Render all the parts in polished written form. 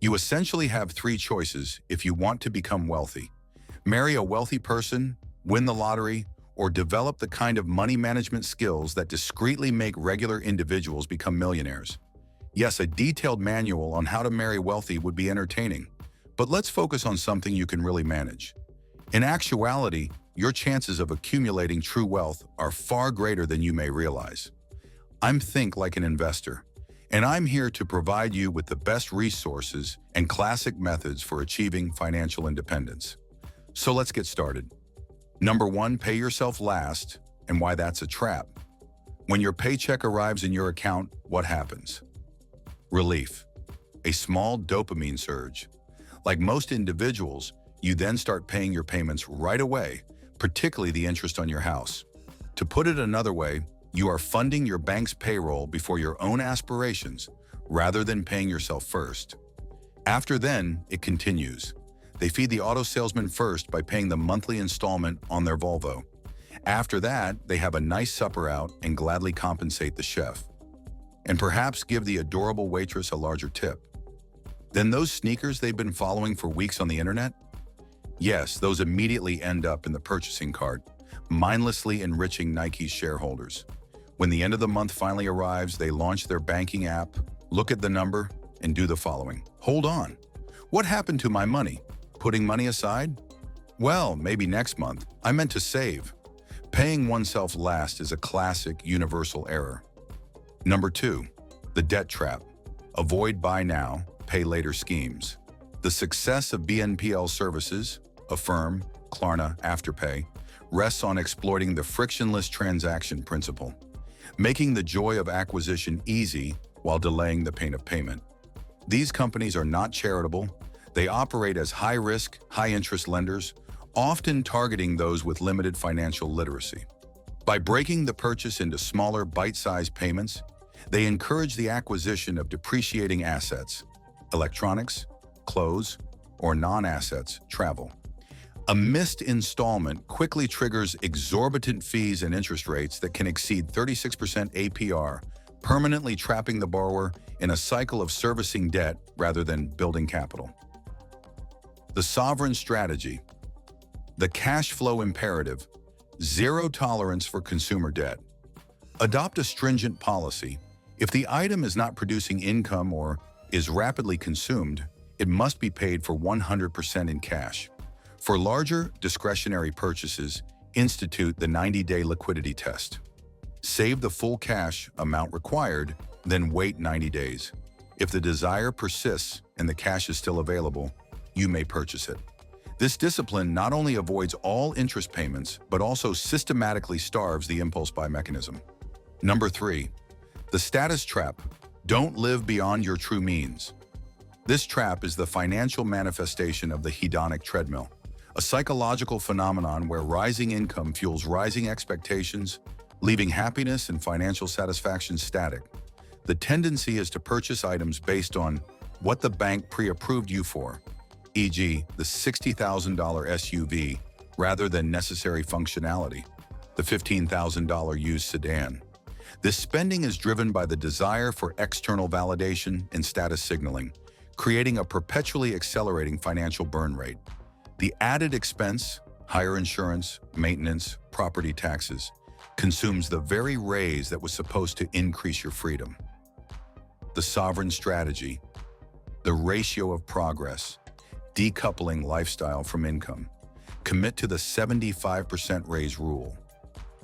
You essentially have three choices if you want to become wealthy. Marry a wealthy person, win the lottery, or develop the kind of money management skills that discreetly make regular individuals become millionaires. Yes, a detailed manual on how to marry wealthy would be entertaining, but let's focus on something you can really manage. In actuality, your chances of accumulating true wealth are far greater than you may realize. I'm Think Like an Investor, and I'm here to provide you with the best resources and classic methods for achieving financial independence. So let's get started. Number one, pay yourself last, and why that's a trap. When your paycheck arrives in your account, what happens? Relief. A small dopamine surge. Like most individuals, you then start paying your payments right away, particularly the interest on your house. To put it another way, you are funding your bank's payroll before your own aspirations, rather than paying yourself first. After then, it continues. They feed the auto salesman first by paying the monthly installment on their Volvo. After that, they have a nice supper out and gladly compensate the chef. And perhaps give the adorable waitress a larger tip. Then those sneakers they've been following for weeks on the internet? Yes, those immediately end up in the purchasing cart, mindlessly enriching Nike's shareholders. When the end of the month finally arrives, they launch their banking app, look at the number, and do the following. Hold on. What happened to my money? Putting money aside? Well, maybe next month. I meant to save. Paying oneself last is a classic universal error. Number two, the debt trap. Avoid buy now, pay later schemes. The success of BNPL services, Affirm, Klarna, Afterpay, rests on exploiting the frictionless transaction principle, making the joy of acquisition easy while delaying the pain of payment. These companies are not charitable. They operate as high-risk, high-interest lenders, often targeting those with limited financial literacy. By breaking the purchase into smaller, bite-sized payments, they encourage the acquisition of depreciating assets, electronics, clothes, or non-assets, travel. A missed installment quickly triggers exorbitant fees and interest rates that can exceed 36% APR, permanently trapping the borrower in a cycle of servicing debt rather than building capital. The sovereign strategy. The cash flow imperative. Zero tolerance for consumer debt. Adopt a stringent policy. If the item is not producing income or is rapidly consumed, it must be paid for 100% in cash. For larger, discretionary purchases, institute the 90-day liquidity test. Save the full cash amount required, then wait 90 days. If the desire persists and the cash is still available, you may purchase it. This discipline not only avoids all interest payments, but also systematically starves the impulse buy mechanism. Number three, the status trap. Don't live beyond your true means. This trap is the financial manifestation of the hedonic treadmill, a psychological phenomenon where rising income fuels rising expectations, leaving happiness and financial satisfaction static. The tendency is to purchase items based on what the bank pre-approved you for, e.g., the $60,000 SUV, rather than necessary functionality, the $15,000 used sedan. This spending is driven by the desire for external validation and status signaling, creating a perpetually accelerating financial burn rate. The added expense, higher insurance, maintenance, property taxes, consumes the very raise that was supposed to increase your freedom. The sovereign strategy. The ratio of progress. Decoupling lifestyle from income. Commit to the 75% raise rule.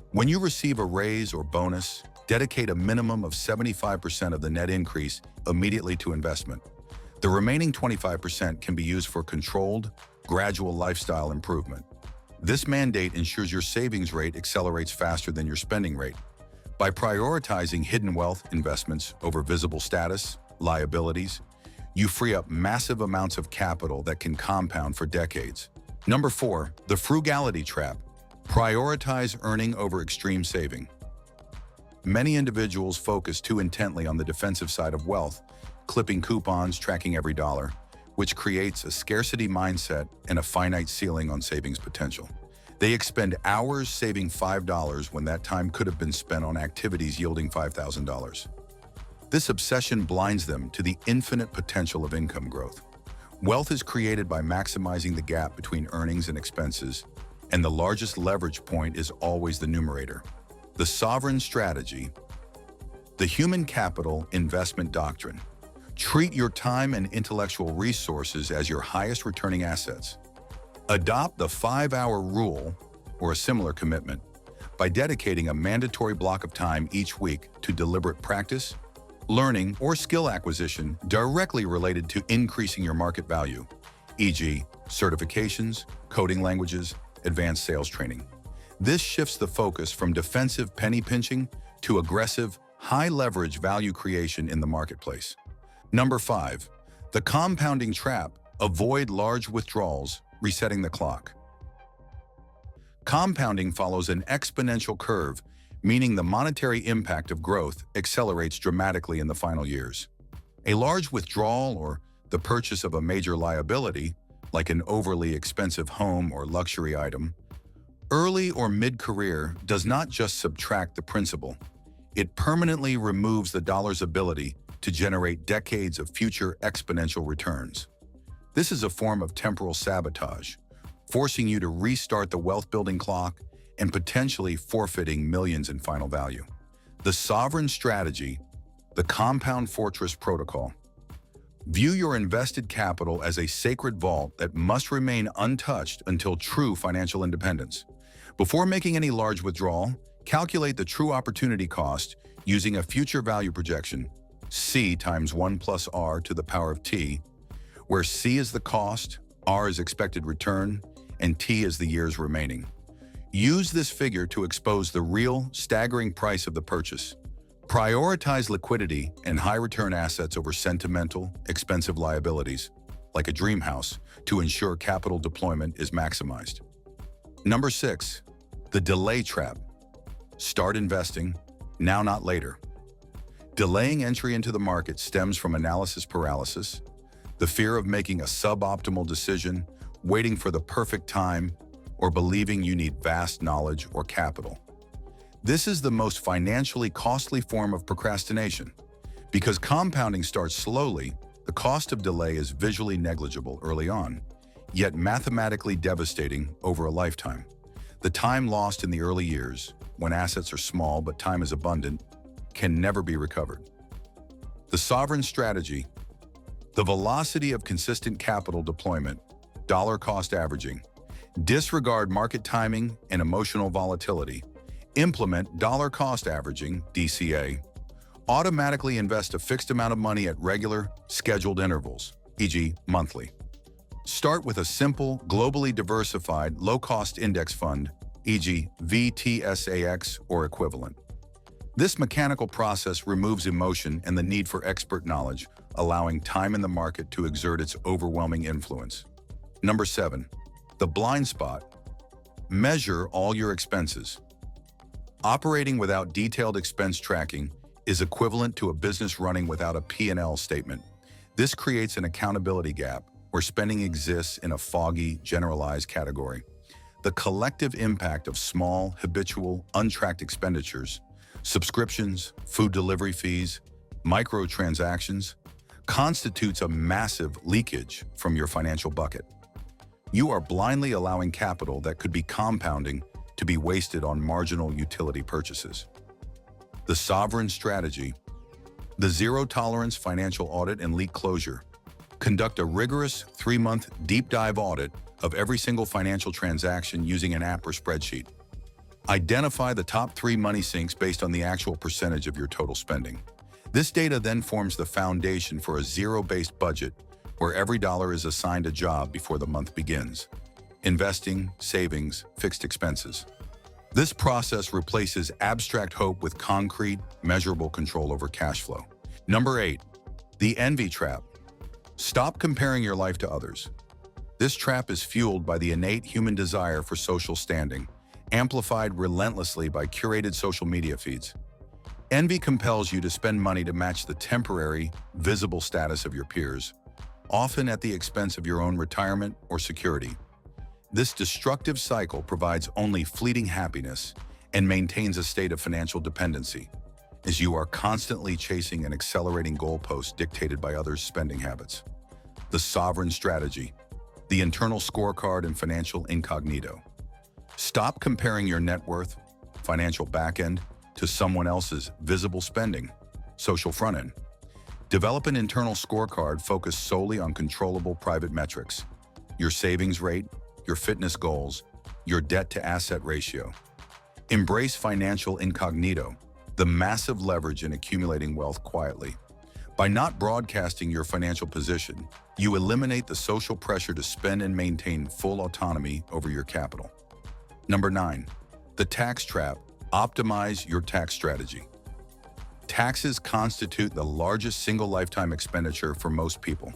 When you receive a raise or bonus, dedicate a minimum of 75% of the net increase immediately to investment. The remaining 25% can be used for controlled, gradual lifestyle improvement. This mandate ensures your savings rate accelerates faster than your spending rate. By prioritizing hidden wealth investments over visible status, liabilities, you free up massive amounts of capital that can compound for decades. Number four, the frugality trap. Prioritize earning over extreme saving. Many individuals focus too intently on the defensive side of wealth, clipping coupons, tracking every dollar, which creates a scarcity mindset and a finite ceiling on savings potential. They expend hours saving $5 when that time could have been spent on activities yielding $5,000. This obsession blinds them to the infinite potential of income growth. Wealth is created by maximizing the gap between earnings and expenses, and the largest leverage point is always the numerator. The sovereign strategy. The human capital investment doctrine. Treat your time and intellectual resources as your highest returning assets. Adopt the 5-hour rule or a similar commitment by dedicating a mandatory block of time each week to deliberate practice, learning, or skill acquisition directly related to increasing your market value, e.g., certifications, coding languages, advanced sales training. This shifts the focus from defensive penny pinching to aggressive, high-leverage value creation in the marketplace. Number 5, the compounding trap. Avoid large withdrawals, resetting the clock. Compounding follows an exponential curve, meaning the monetary impact of growth accelerates dramatically in the final years. A large withdrawal or the purchase of a major liability, like an overly expensive home or luxury item, early or mid-career does not just subtract the principal. It permanently removes the dollar's ability to generate decades of future exponential returns. This is a form of temporal sabotage, forcing you to restart the wealth-building clock and potentially forfeiting millions in final value. The sovereign strategy, the compound fortress protocol. View your invested capital as a sacred vault that must remain untouched until true financial independence. Before making any large withdrawal, calculate the true opportunity cost using a future value projection, C times 1 plus R to the power of T, where C is the cost, R is expected return, and T is the years remaining. Use this figure to expose the real, staggering price of the purchase. Prioritize liquidity and high-return assets over sentimental, expensive liabilities, like a dream house, to ensure capital deployment is maximized. Number 6, the delay trap. Start investing, now not later. Delaying entry into the market stems from analysis paralysis, the fear of making a suboptimal decision, waiting for the perfect time, or believing you need vast knowledge or capital. This is the most financially costly form of procrastination. Because compounding starts slowly, the cost of delay is visually negligible early on, yet mathematically devastating over a lifetime. The time lost in the early years, when assets are small but time is abundant, can never be recovered. The sovereign strategy. The velocity of consistent capital deployment, dollar cost averaging. Disregard market timing and emotional volatility. Implement dollar cost averaging, DCA. Automatically invest a fixed amount of money at regular, scheduled intervals, e.g. monthly. Start with a simple, globally diversified, low-cost index fund, e.g. VTSAX or equivalent. This mechanical process removes emotion and the need for expert knowledge, allowing time in the market to exert its overwhelming influence. Number 7, the blind spot. Measure all your expenses. Operating without detailed expense tracking is equivalent to a business running without a P&L statement. This creates an accountability gap where spending exists in a foggy, generalized category. The collective impact of small, habitual, untracked expenditures, subscriptions, food delivery fees, microtransactions, constitutes a massive leakage from your financial bucket. You are blindly allowing capital that could be compounding to be wasted on marginal utility purchases. The sovereign strategy. The zero-tolerance financial audit and leak closure. Conduct a rigorous 3-month deep dive audit of every single financial transaction using an app or spreadsheet. Identify the top 3 money sinks based on the actual percentage of your total spending. This data then forms the foundation for a zero-based budget where every dollar is assigned a job before the month begins. Investing, savings, fixed expenses. This process replaces abstract hope with concrete, measurable control over cash flow. Number 8, the envy trap. Stop comparing your life to others. This trap is fueled by the innate human desire for social standing, amplified relentlessly by curated social media feeds. Envy compels you to spend money to match the temporary, visible status of your peers, often at the expense of your own retirement or security. This destructive cycle provides only fleeting happiness and maintains a state of financial dependency, as you are constantly chasing an accelerating goalpost dictated by others' spending habits. The sovereign strategy, the internal scorecard and financial incognito. Stop comparing your net worth, financial back-end, to someone else's visible spending, social front-end. Develop an internal scorecard focused solely on controllable private metrics, your savings rate, your fitness goals, your debt-to-asset ratio. Embrace financial incognito, the massive leverage in accumulating wealth quietly. By not broadcasting your financial position, you eliminate the social pressure to spend and maintain full autonomy over your capital. Number 9, the tax trap. Optimize your tax strategy. Taxes constitute the largest single lifetime expenditure for most people.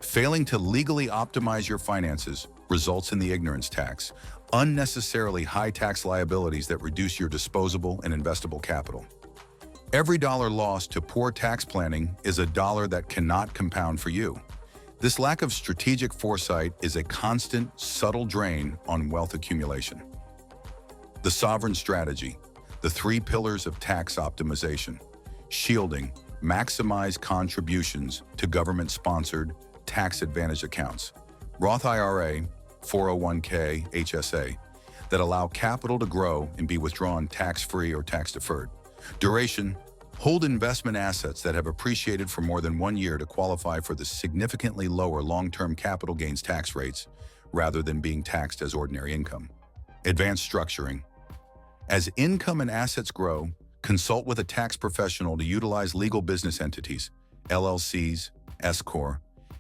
Failing to legally optimize your finances results in the ignorance tax, unnecessarily high tax liabilities that reduce your disposable and investable capital. Every dollar lost to poor tax planning is a dollar that cannot compound for you. This lack of strategic foresight is a constant, subtle drain on wealth accumulation. The sovereign strategy, the 3 pillars of tax optimization. Shielding, maximize contributions to government-sponsored, tax-advantaged accounts. Roth IRA, 401k, HSA, that allow capital to grow and be withdrawn tax-free or tax-deferred. Duration, hold investment assets that have appreciated for more than 1 year to qualify for the significantly lower long-term capital gains tax rates rather than being taxed as ordinary income. Advanced structuring. As income and assets grow, consult with a tax professional to utilize legal business entities, LLCs, S-Corp,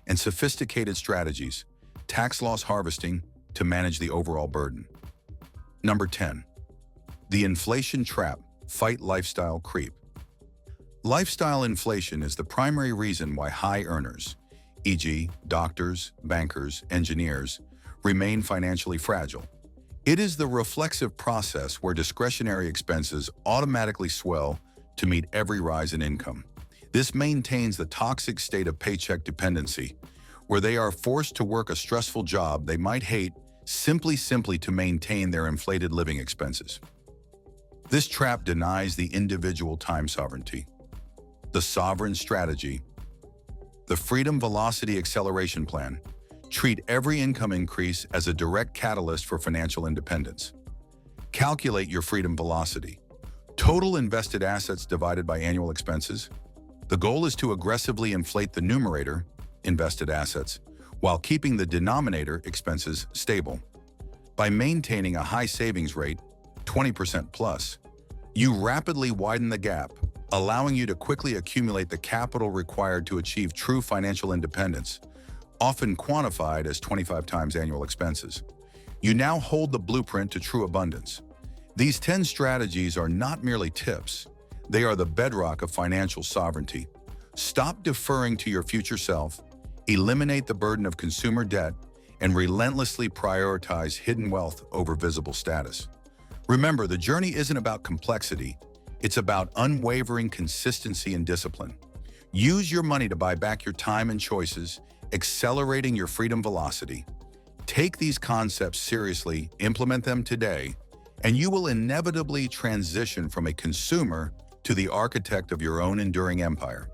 and sophisticated strategies, tax loss harvesting, to manage the overall burden. Number 10, the inflation trap. Fight lifestyle creep. Lifestyle inflation is the primary reason why high earners, e.g., doctors, bankers, engineers, remain financially fragile. It is the reflexive process where discretionary expenses automatically swell to meet every rise in income. This maintains the toxic state of paycheck dependency, where they are forced to work a stressful job they might hate simply to maintain their inflated living expenses. This trap denies the individual time sovereignty. The sovereign strategy, the Freedom Velocity Acceleration Plan. Treat every income increase as a direct catalyst for financial independence. Calculate your freedom velocity. Total invested assets divided by annual expenses. The goal is to aggressively inflate the numerator, invested assets, while keeping the denominator, expenses, stable. By maintaining a high savings rate, 20% plus, you rapidly widen the gap, allowing you to quickly accumulate the capital required to achieve true financial independence, often quantified as 25 times annual expenses. You now hold the blueprint to true abundance. These 10 strategies are not merely tips. They are the bedrock of financial sovereignty. Stop deferring to your future self, eliminate the burden of consumer debt, and relentlessly prioritize hidden wealth over visible status. Remember, the journey isn't about complexity. It's about unwavering consistency and discipline. Use your money to buy back your time and choices, accelerating your freedom velocity. Take these concepts seriously, implement them today, and you will inevitably transition from a consumer to the architect of your own enduring empire.